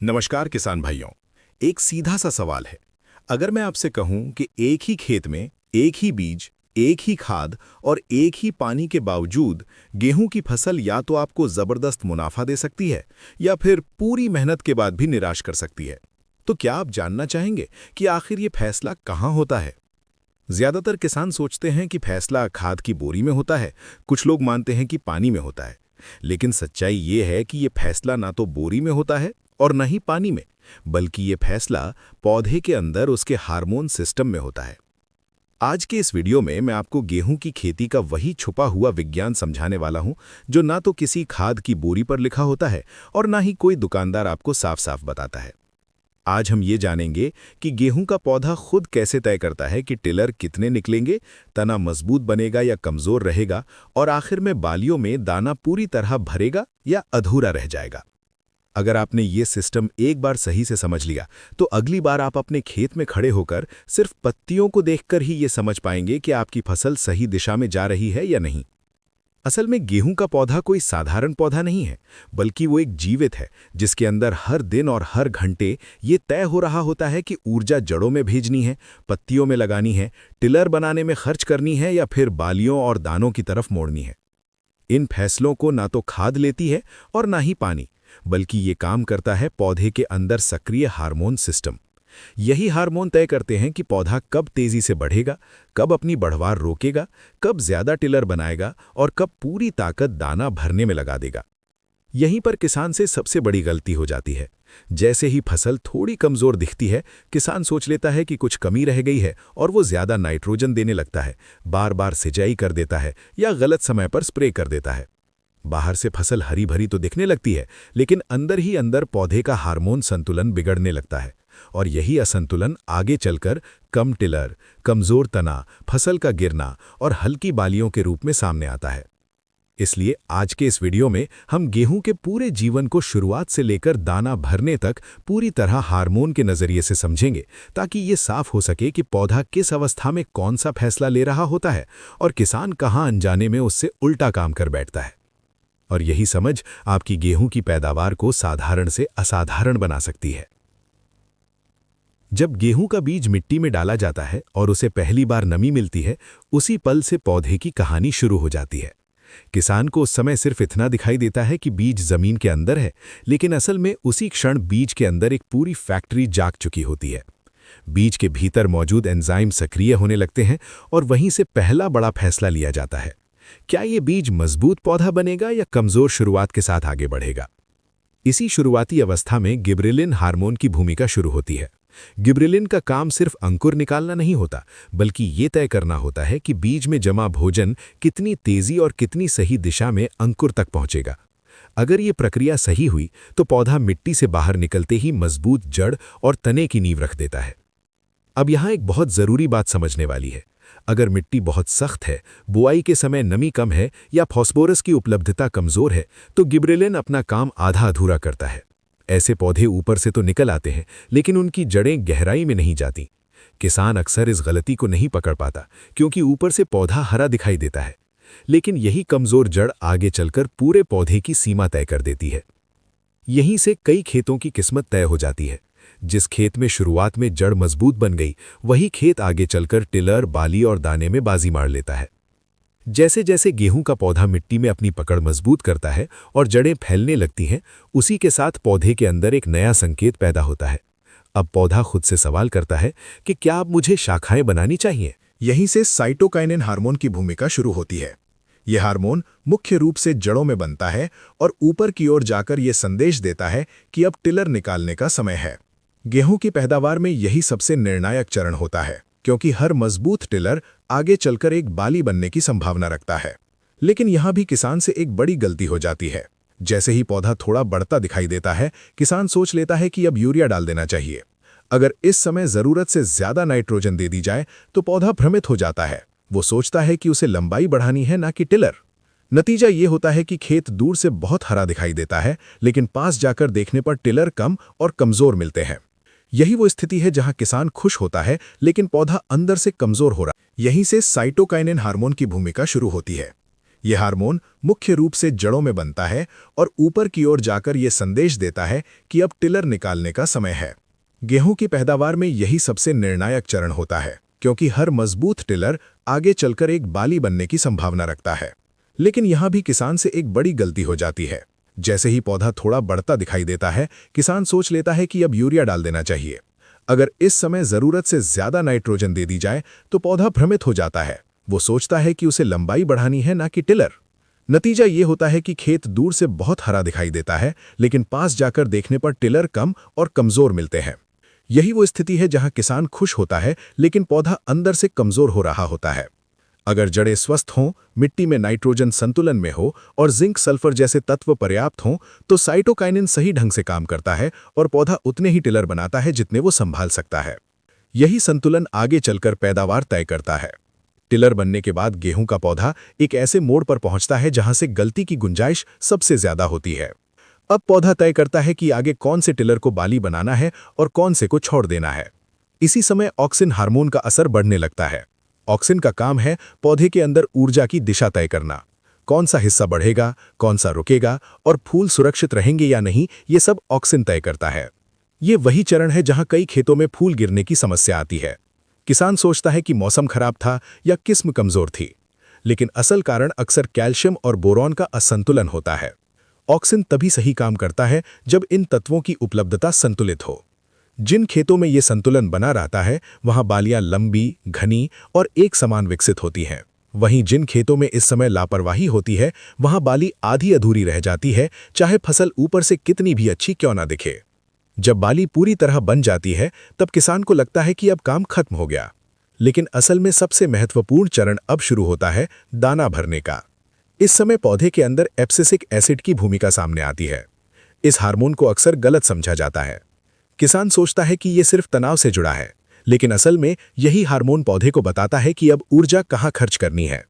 नमस्कार किसान भाइयों। एक सीधा सा सवाल है। अगर मैं आपसे कहूं कि एक ही खेत में एक ही बीज, एक ही खाद और एक ही पानी के बावजूद गेहूं की फसल या तो आपको जबरदस्त मुनाफा दे सकती है या फिर पूरी मेहनत के बाद भी निराश कर सकती है, तो क्या आप जानना चाहेंगे कि आखिर ये फैसला कहां होता है? ज्यादातर किसान सोचते हैं कि फैसला खाद की बोरी में होता है, कुछ लोग मानते हैं कि पानी में होता है। लेकिन सच्चाई ये है कि ये फैसला ना तो बोरी में होता है और न ही पानी में, बल्कि ये फैसला पौधे के अंदर उसके हार्मोन सिस्टम में होता है। आज के इस वीडियो में मैं आपको गेहूं की खेती का वही छुपा हुआ विज्ञान समझाने वाला हूं जो ना तो किसी खाद की बोरी पर लिखा होता है और ना ही कोई दुकानदार आपको साफ साफ बताता है। आज हम ये जानेंगे कि गेहूं का पौधा खुद कैसे तय करता है कि टिलर कितने निकलेंगे, तना मजबूत बनेगा या कमजोर रहेगा, और आखिर में बालियों में दाना पूरी तरह भरेगा या अधूरा रह जाएगा। अगर आपने ये सिस्टम एक बार सही से समझ लिया तो अगली बार आप अपने खेत में खड़े होकर सिर्फ पत्तियों को देखकर ही ये समझ पाएंगे कि आपकी फसल सही दिशा में जा रही है या नहीं। असल में गेहूं का पौधा कोई साधारण पौधा नहीं है, बल्कि वो एक जीवित है जिसके अंदर हर दिन और हर घंटे ये तय हो रहा होता है कि ऊर्जा जड़ों में भेजनी है, पत्तियों में लगानी है, टिलर बनाने में खर्च करनी है या फिर बालियों और दानों की तरफ मोड़नी है। इन फैसलों को ना तो खाद लेती है और ना ही पानी, बल्कि ये काम करता है पौधे के अंदर सक्रिय हार्मोन सिस्टम। यही हार्मोन तय करते हैं कि पौधा कब तेजी से बढ़ेगा, कब अपनी बढ़वार रोकेगा, कब ज्यादा टिलर बनाएगा और कब पूरी ताकत दाना भरने में लगा देगा। यहीं पर किसान से सबसे बड़ी गलती हो जाती है। जैसे ही फसल थोड़ी कमजोर दिखती है, किसान सोच लेता है कि कुछ कमी रह गई है और वो ज्यादा नाइट्रोजन देने लगता है, बार बार सिंचाई कर देता है या गलत समय पर स्प्रे कर देता है। बाहर से फसल हरी भरी तो दिखने लगती है, लेकिन अंदर ही अंदर पौधे का हार्मोन संतुलन बिगड़ने लगता है और यही असंतुलन आगे चलकर कम टिलर, कमजोर तना, फसल का गिरना और हल्की बालियों के रूप में सामने आता है। इसलिए आज के इस वीडियो में हम गेहूं के पूरे जीवन को शुरुआत से लेकर दाना भरने तक पूरी तरह हार्मोन के नजरिए से समझेंगे, ताकि ये साफ हो सके कि पौधा किस अवस्था में कौन सा फैसला ले रहा होता है और किसान कहां अनजाने में उससे उल्टा काम कर बैठता है। और यही समझ आपकी गेहूं की पैदावार को साधारण से असाधारण बना सकती है। जब गेहूं का बीज मिट्टी में डाला जाता है और उसे पहली बार नमी मिलती है, उसी पल से पौधे की कहानी शुरू हो जाती है। किसान को उस समय सिर्फ इतना दिखाई देता है कि बीज जमीन के अंदर है, लेकिन असल में उसी क्षण बीज के अंदर एक पूरी फैक्ट्री जाग चुकी होती है। बीज के भीतर मौजूद एंजाइम सक्रिय होने लगते हैं और वहीं से पहला बड़ा फैसला लिया जाता है। क्या ये बीज मजबूत पौधा बनेगा या कमजोर शुरुआत के साथ आगे बढ़ेगा? इसी शुरुआती अवस्था में गिबरेलिन हार्मोन की भूमिका शुरू होती है। गिबरेलिन का काम सिर्फ अंकुर निकालना नहीं होता, बल्कि ये तय करना होता है कि बीज में जमा भोजन कितनी तेजी और कितनी सही दिशा में अंकुर तक पहुंचेगा। अगर ये प्रक्रिया सही हुई तो पौधा मिट्टी से बाहर निकलते ही मजबूत जड़ और तने की नींव रख देता है। अब यहाँ एक बहुत जरूरी बात समझने वाली है। अगर मिट्टी बहुत सख्त है, बुआई के समय नमी कम है या फास्फोरस की उपलब्धता कमजोर है, तो गिबरेलिन अपना काम आधा अधूरा करता है। ऐसे पौधे ऊपर से तो निकल आते हैं, लेकिन उनकी जड़ें गहराई में नहीं जाती। किसान अक्सर इस गलती को नहीं पकड़ पाता, क्योंकि ऊपर से पौधा हरा दिखाई देता है, लेकिन यही कमजोर जड़ आगे चलकर पूरे पौधे की सीमा तय कर देती है। यहीं से कई खेतों की किस्मत तय हो जाती है। जिस खेत में शुरुआत में जड़ मजबूत बन गई, वही खेत आगे चलकर टिलर, बाली और दाने में बाजी मार लेता है। जैसे जैसे गेहूं का पौधा मिट्टी में अपनी पकड़ मजबूत करता है और जड़ें फैलने लगती हैं, उसी के साथ पौधे के अंदर एक नया संकेत पैदा होता है। अब पौधा खुद से सवाल करता है कि क्या अब मुझे शाखाएं बनानी चाहिए? यहीं से साइटोकाइनिन हार्मोन की भूमिका शुरू होती है। यह हार्मोन मुख्य रूप से जड़ों में बनता है और ऊपर की ओर जाकर यह संदेश देता है कि अब टिलर निकालने का समय है। गेहूं की पैदावार में यही सबसे निर्णायक चरण होता है, क्योंकि हर मजबूत टिलर आगे चलकर एक बाली बनने की संभावना रखता है। लेकिन यहां भी किसान से एक बड़ी गलती हो जाती है। जैसे ही पौधा थोड़ा बढ़ता दिखाई देता है, किसान सोच लेता है कि अब यूरिया डाल देना चाहिए। अगर इस समय जरूरत से ज्यादा नाइट्रोजन दे दी जाए तो पौधा भ्रमित हो जाता है। वो सोचता है कि उसे लंबाई बढ़ानी है, ना कि टिलर। नतीजा ये होता है कि खेत दूर से बहुत हरा दिखाई देता है, लेकिन पास जाकर देखने पर टिलर कम और कमजोर मिलते हैं। यही वो स्थिति है जहां किसान खुश होता है, लेकिन पौधा अंदर से कमजोर हो रहा है। यहीं से साइटोकाइनिन हार्मोन की भूमिका शुरू होती है। ये हार्मोन मुख्य रूप से जड़ों में बनता है और ऊपर की ओर जाकर ये संदेश देता है कि अब टिलर निकालने का समय है। गेहूं की पैदावार में यही सबसे निर्णायक चरण होता है, क्योंकि हर मजबूत टिलर आगे चलकर एक बाली बनने की संभावना रखता है। लेकिन यहाँ भी किसान से एक बड़ी गलती हो जाती है। जैसे ही पौधा थोड़ा बढ़ता दिखाई देता है, किसान सोच लेता है कि अब यूरिया डाल देना चाहिए। अगर इस समय जरूरत से ज्यादा नाइट्रोजन दे दी जाए तो पौधा भ्रमित हो जाता है। वो सोचता है कि उसे लंबाई बढ़ानी है, ना कि टिलर। नतीजा ये होता है कि खेत दूर से बहुत हरा दिखाई देता है, लेकिन पास जाकर देखने पर टिलर कम और कमजोर मिलते हैं। यही वो स्थिति है जहां किसान खुश होता है, लेकिन पौधा अंदर से कमजोर हो रहा होता है। अगर जड़ें स्वस्थ हों, मिट्टी में नाइट्रोजन संतुलन में हो और जिंक सल्फर जैसे तत्व पर्याप्त हों, तो साइटोकाइनिन सही ढंग से काम करता है और पौधा उतने ही टिलर बनाता है जितने वो संभाल सकता है। यही संतुलन आगे चलकर पैदावार तय करता है। टिलर बनने के बाद गेहूं का पौधा एक ऐसे मोड़ पर पहुंचता है जहां से गलती की गुंजाइश सबसे ज्यादा होती है। अब पौधा तय करता है कि आगे कौन से टिलर को बाली बनाना है और कौन से को छोड़ देना है। इसी समय ऑक्सिन हार्मोन का असर बढ़ने लगता है। ऑक्सिन का काम है पौधे के अंदर ऊर्जा की दिशा तय करना। कौन सा हिस्सा बढ़ेगा, कौन सा रुकेगा और फूल सुरक्षित रहेंगे या नहीं, ये सब ऑक्सिन तय करता है। ये वही चरण है जहां कई खेतों में फूल गिरने की समस्या आती है। किसान सोचता है कि मौसम खराब था या किस्म कमजोर थी, लेकिन असल कारण अक्सर कैल्शियम और बोरॉन का असंतुलन होता है। ऑक्सिन तभी सही काम करता है जब इन तत्वों की उपलब्धता संतुलित हो। जिन खेतों में ये संतुलन बना रहता है, वहां बालियां लंबी, घनी और एक समान विकसित होती हैं। वहीं जिन खेतों में इस समय लापरवाही होती है, वहां बाली आधी अधूरी रह जाती है, चाहे फसल ऊपर से कितनी भी अच्छी क्यों ना दिखे। जब बाली पूरी तरह बन जाती है, तब किसान को लगता है कि अब काम खत्म हो गया। लेकिन असल में सबसे महत्वपूर्ण चरण अब शुरू होता है, दाना भरने का। इस समय पौधे के अंदर एब्सिसिक एसिड की भूमिका सामने आती है। इस हार्मोन को अक्सर गलत समझा जाता है। किसान सोचता है कि ये सिर्फ तनाव से जुड़ा है, लेकिन असल में यही हार्मोन पौधे को बताता है कि अब ऊर्जा कहाँ खर्च करनी है।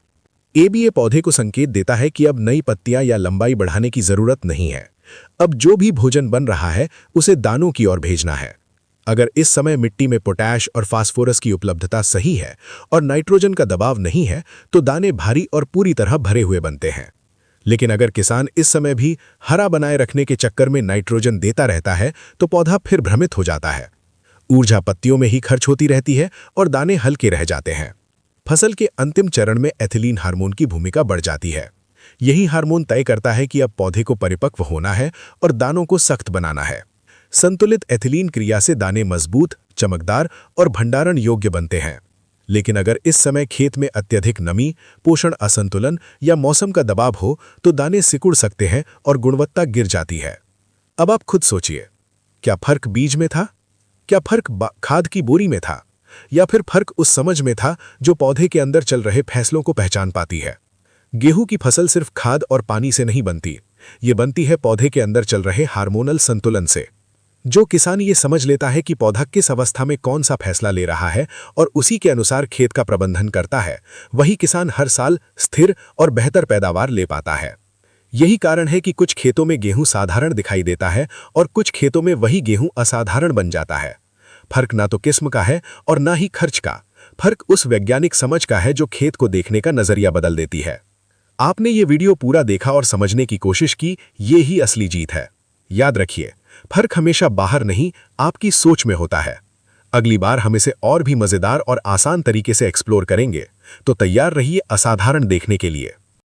एबीए पौधे को संकेत देता है कि अब नई पत्तियां या लंबाई बढ़ाने की जरूरत नहीं है। अब जो भी भोजन बन रहा है उसे दानों की ओर भेजना है। अगर इस समय मिट्टी में पोटैश और फास्फोरस की उपलब्धता सही है और नाइट्रोजन का दबाव नहीं है, तो दाने भारी और पूरी तरह भरे हुए बनते हैं। लेकिन अगर किसान इस समय भी हरा बनाए रखने के चक्कर में नाइट्रोजन देता रहता है, तो पौधा फिर भ्रमित हो जाता है। ऊर्जा पत्तियों में ही खर्च होती रहती है और दाने हल्के रह जाते हैं। फसल के अंतिम चरण में एथिलीन हार्मोन की भूमिका बढ़ जाती है। यही हार्मोन तय करता है कि अब पौधे को परिपक्व होना है और दानों को सख्त बनाना है। संतुलित एथिलीन क्रिया से दाने मजबूत, चमकदार और भंडारण योग्य बनते हैं। लेकिन अगर इस समय खेत में अत्यधिक नमी, पोषण असंतुलन या मौसम का दबाव हो, तो दाने सिकुड़ सकते हैं और गुणवत्ता गिर जाती है। अब आप खुद सोचिए, क्या फर्क बीज में था? क्या फर्क खाद की बोरी में था? या फिर फर्क उस समझ में था जो पौधे के अंदर चल रहे फैसलों को पहचान पाती है? गेहूं की फसल सिर्फ खाद और पानी से नहीं बनती, ये बनती है पौधे के अंदर चल रहे हार्मोनल संतुलन से। जो किसान ये समझ लेता है कि पौधा किस अवस्था में कौन सा फैसला ले रहा है और उसी के अनुसार खेत का प्रबंधन करता है, वही किसान हर साल स्थिर और बेहतर पैदावार ले पाता है। यही कारण है कि कुछ खेतों में गेहूं साधारण दिखाई देता है और कुछ खेतों में वही गेहूं असाधारण बन जाता है। फर्क ना तो किस्म का है और ना ही खर्च का, फर्क उस वैज्ञानिक समझ का है जो खेत को देखने का नजरिया बदल देती है। आपने ये वीडियो पूरा देखा और समझने की कोशिश की, ये ही असली जीत है। याद रखिए, फर्क हमेशा बाहर नहीं, आपकी सोच में होता है। अगली बार हम इसे और भी मजेदार और आसान तरीके से एक्सप्लोर करेंगे, तो तैयार रहिए असाधारण देखने के लिए।